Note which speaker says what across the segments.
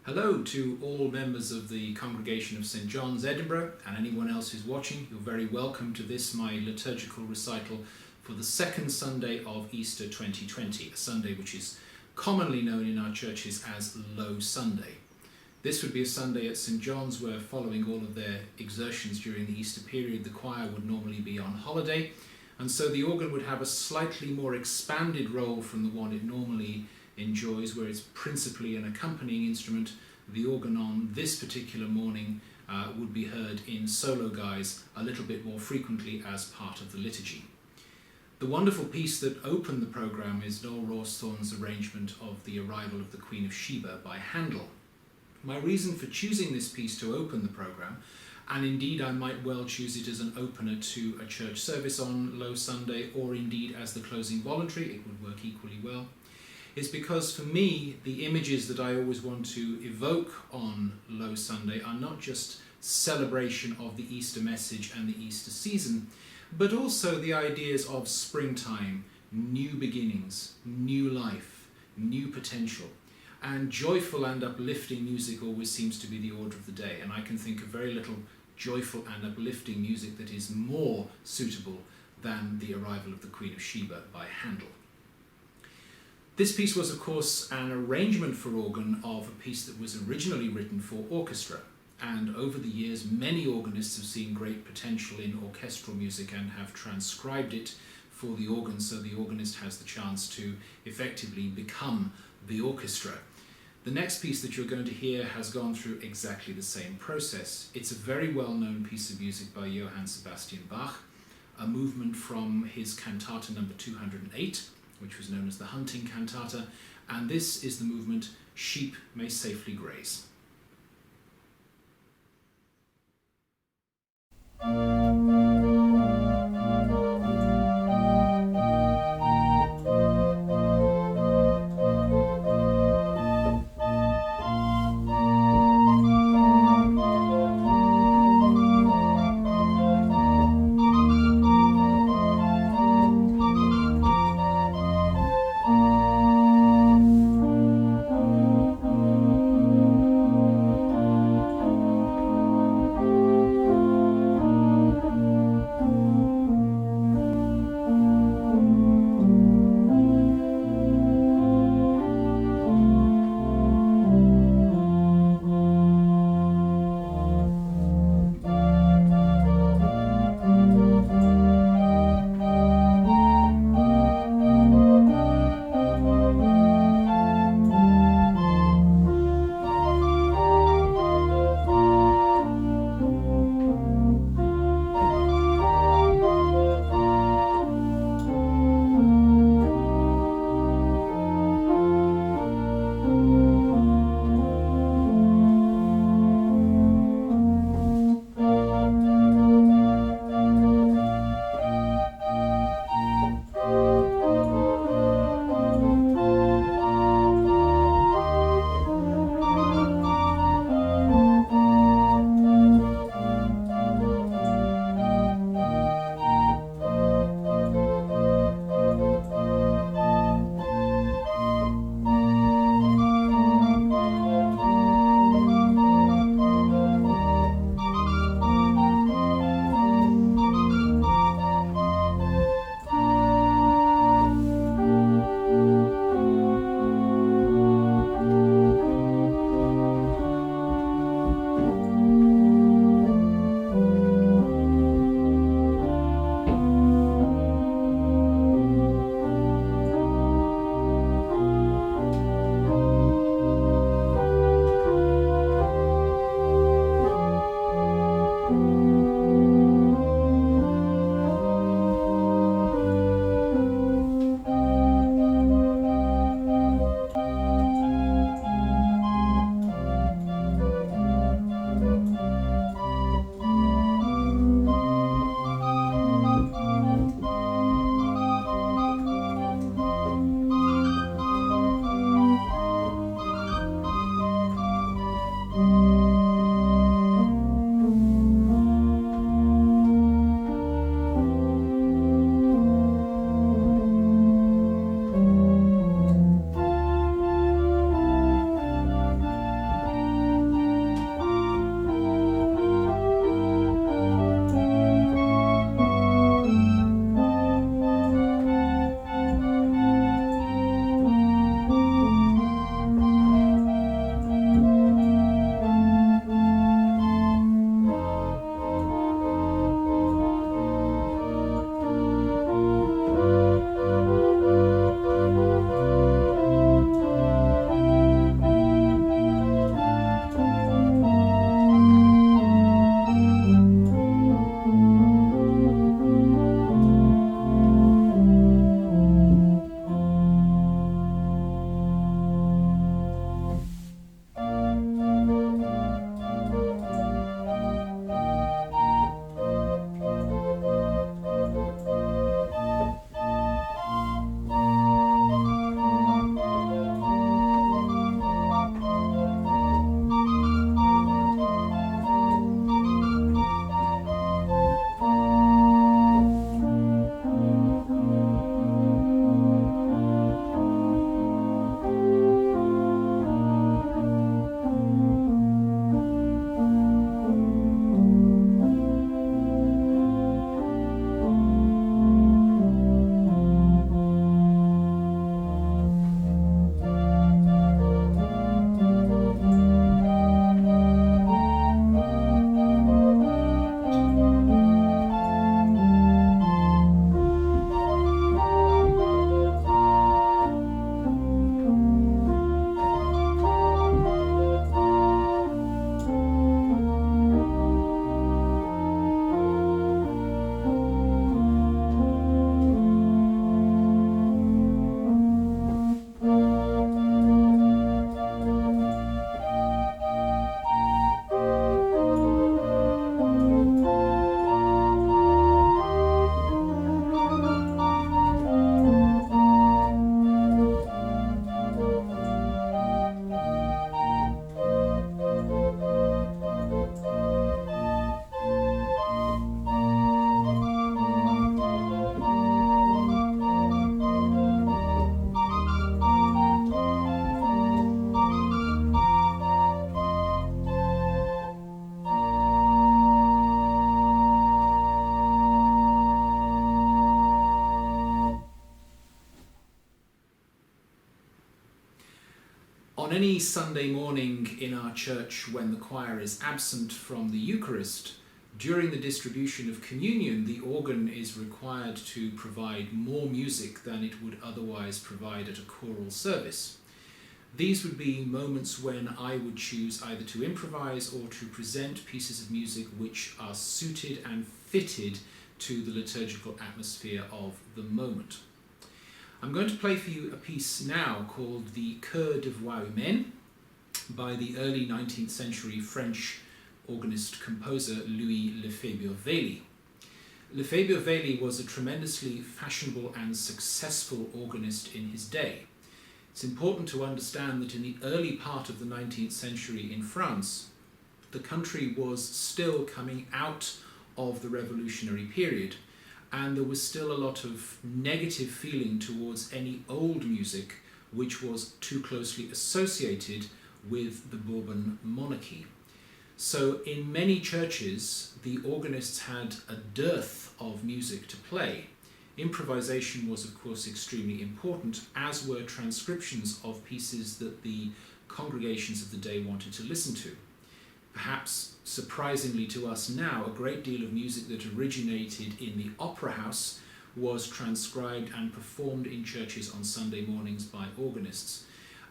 Speaker 1: Hello to all members of the Congregation of St John's, Edinburgh, and anyone else who's watching. You're very welcome to this, my liturgical recital for the second Sunday of Easter 2020, a Sunday which is commonly known in our churches as Low Sunday. This would be a Sunday at St John's where, following all of their exertions during the Easter period, the choir would normally be on holiday, and so the organ would have a slightly more expanded role from the one it normally enjoys, where it's principally an accompanying instrument. The organ on this particular morning would be heard in solo guise a little bit more frequently as part of the liturgy. The wonderful piece that opened the programme is Noel Rawsthorne's arrangement of The Arrival of the Queen of Sheba by Handel. My reason for choosing this piece to open the programme, and indeed I might well choose it as an opener to a church service on Low Sunday, or indeed as the closing voluntary, it would work equally well, is because for me the images that I always want to evoke on Low Sunday are not just celebration of the Easter message and the Easter season, but also the ideas of springtime, new beginnings, new life, new potential. And joyful and uplifting music always seems to be the order of the day, and I can think of very little joyful and uplifting music that is more suitable than The Arrival of the Queen of Sheba by Handel. This piece was, of course, an arrangement for organ of a piece that was originally written for orchestra, and over the years many organists have seen great potential in orchestral music and have transcribed it for the organ, so the organist has the chance to effectively become the orchestra. The next piece that you're going to hear has gone through exactly the same process. It's a very well-known piece of music by Johann Sebastian Bach, a movement from his cantata number 208, which was known as the Hunting Cantata, and this is the movement Sheep May Safely Graze. any Sunday morning in our church when the choir is absent from the Eucharist, during the distribution of communion, the organ is required to provide more music than it would otherwise provide at a choral service. These would be moments when I would choose either to improvise or to present pieces of music which are suited and fitted to the liturgical atmosphere of the moment. I'm going to play for you a piece now called the Chœur de Voix Humaine by the early 19th century French organist-composer Louis Lefebvre-Wely. Lefebvre-Wely was a tremendously fashionable and successful organist in his day. It's important to understand that in the early part of the 19th century in France, the country was still coming out of the revolutionary period, and there was still a lot of negative feeling towards any old music which was too closely associated with the Bourbon monarchy. So in many churches, the organists had a dearth of music to play. Improvisation was, of course, extremely important, as were transcriptions of pieces that the congregations of the day wanted to listen to. Perhaps surprisingly to us now, a great deal of music that originated in the opera house was transcribed and performed in churches on Sunday mornings by organists.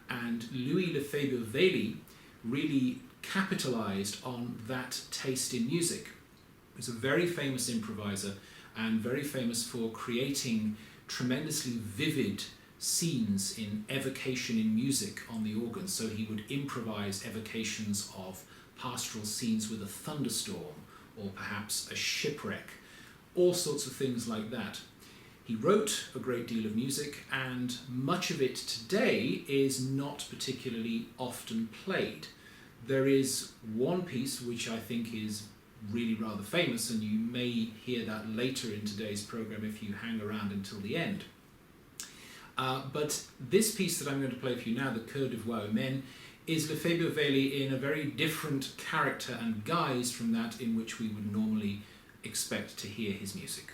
Speaker 1: And Louis Lefebvre-Wely really capitalized on that taste in music. He was a very famous improviser and very famous for creating tremendously vivid scenes in evocation in music on the organ. So he would improvise evocations of pastoral scenes with a thunderstorm or perhaps a shipwreck, all sorts of things like that. He wrote a great deal of music, and much of it today is not particularly often played. There is one piece which I think is really rather famous, and you may hear that later in today's program if you hang around until the end. But this piece that I'm going to play for you now, the Chœur de Voix Humaine, is Lefebvre-Wely in a very different character and guise from that in which we would normally expect to hear his music.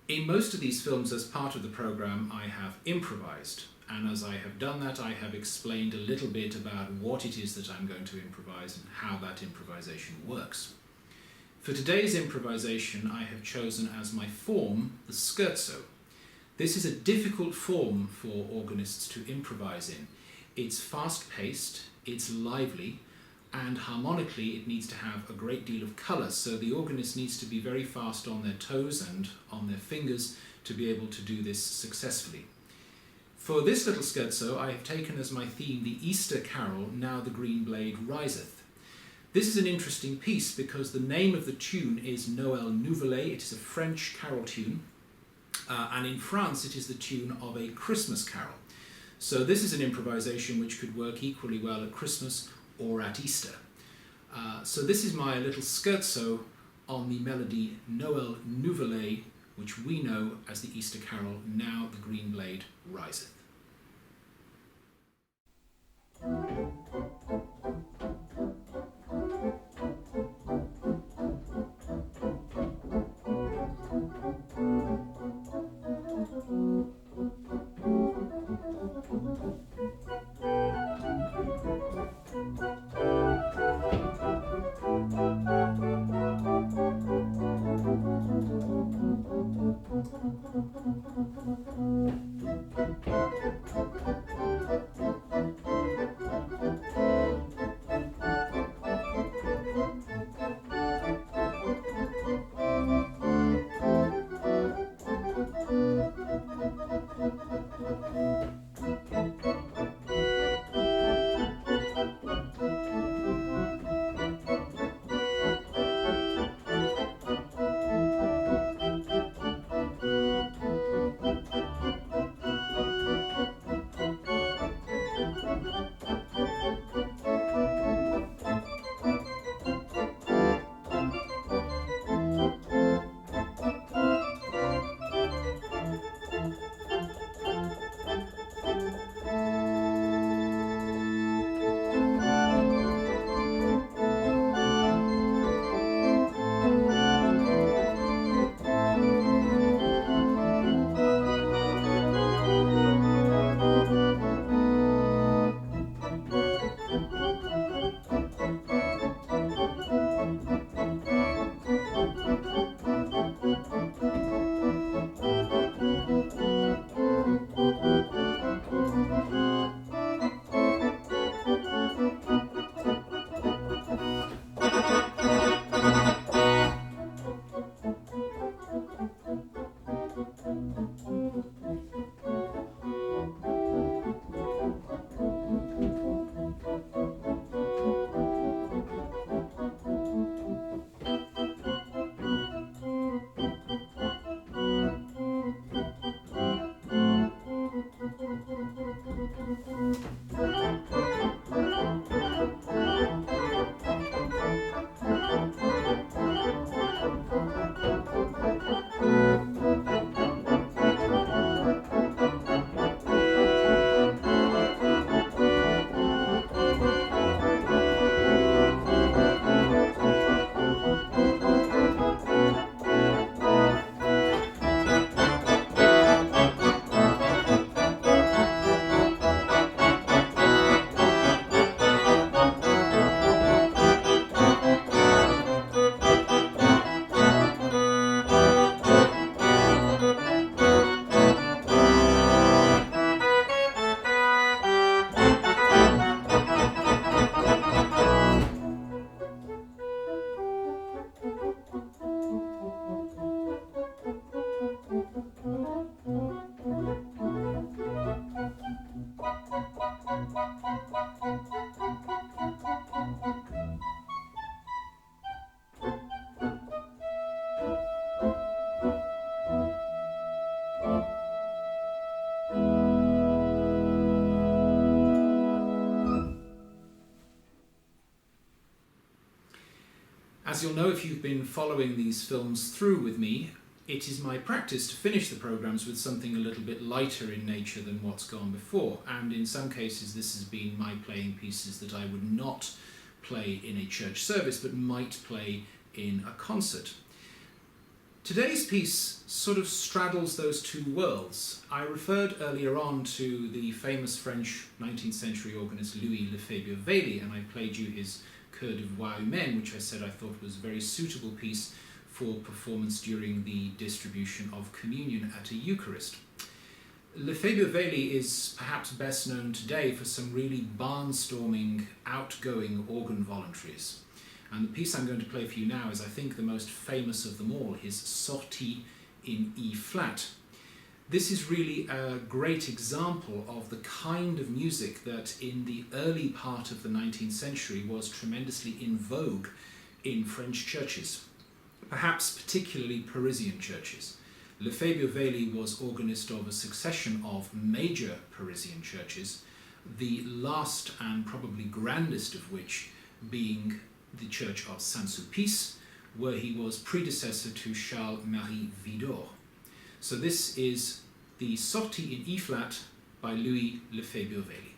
Speaker 1: In most of these films, as part of the programme, I have improvised, and as I have done that, I have explained a little bit about what it is that I'm going to improvise and how that improvisation works. For today's improvisation, I have chosen as my form the scherzo. This is a difficult form for organists to improvise in. It's fast-paced, it's lively, and harmonically it needs to have a great deal of colour, so the organist needs to be very fast on their toes and on their fingers to be able to do this successfully. For this little scherzo, I have taken as my theme the Easter carol, Now the Green Blade Riseth. This is an interesting piece because the name of the tune is Noël Nouvelet. It is a French carol tune, and in France it is the tune of a Christmas carol. So this is an improvisation which could work equally well at Christmas or at Easter. So this is my little scherzo on the melody Noël Nouvelet, which we know as the Easter carol, Now the Green Blade Riseth. As you'll know if you've been following these films through with me, it is my practice to finish the programmes with something a little bit lighter in nature than what's gone before, and in some cases this has been my playing pieces that I would not play in a church service but might play in a concert. Today's piece sort of straddles those two worlds. I referred earlier on to the famous French 19th century organist Louis Lefebvre-Wely, and I played you his Chœur de Voix Humaine, which I said I thought was a very suitable piece for performance during the distribution of communion at a Eucharist. Lefebvre-Wely is perhaps best known today for some really barnstorming, outgoing organ voluntaries. And the piece I'm going to play for you now is, I think, the most famous of them all, his Sortie in E flat. This is really a great example of the kind of music that in the early part of the 19th century was tremendously in vogue in French churches, perhaps particularly Parisian churches. Lefebvre-Wely was organist of a succession of major Parisian churches, the last and probably grandest of which being the church of Saint-Sulpice, where he was predecessor to Charles-Marie Widor. So this is the Sortie in E flat by Louis Lefebvre-Wely.